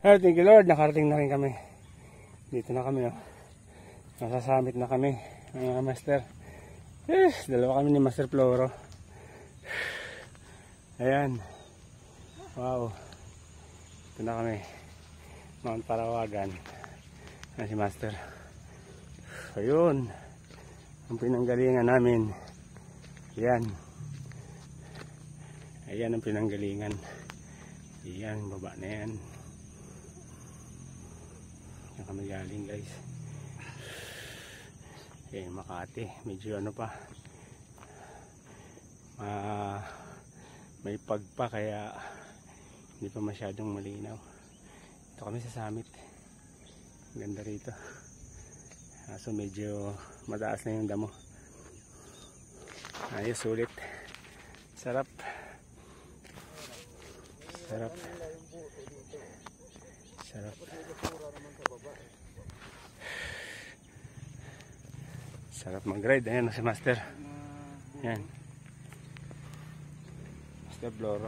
Oh, thank you Lord, nakarating na rin kami. Dito na kami, oh. Nasa summit na kami, mga master. Yes, dalawa kami ni Master Floro. Ayan. Wow. Ito na kami. Mount Parawagan. Ayan si Master. Ayun. Ang pinanggalingan namin. Ayan. Ayan ang pinanggalingan. Ayan, baba na yan. Yan kami galing guys. Ayan, Makati. Medyo ano pa. May pagpa kaya hindi pa masyadong malinaw. Ito kami sa summit. Ganda rito. So medyo mataas na yung damo. Ayos, sulit. Sarap. Sarap. Sarap. Sarap mag-ride. Ayan si Master. Ayan. Master Floro.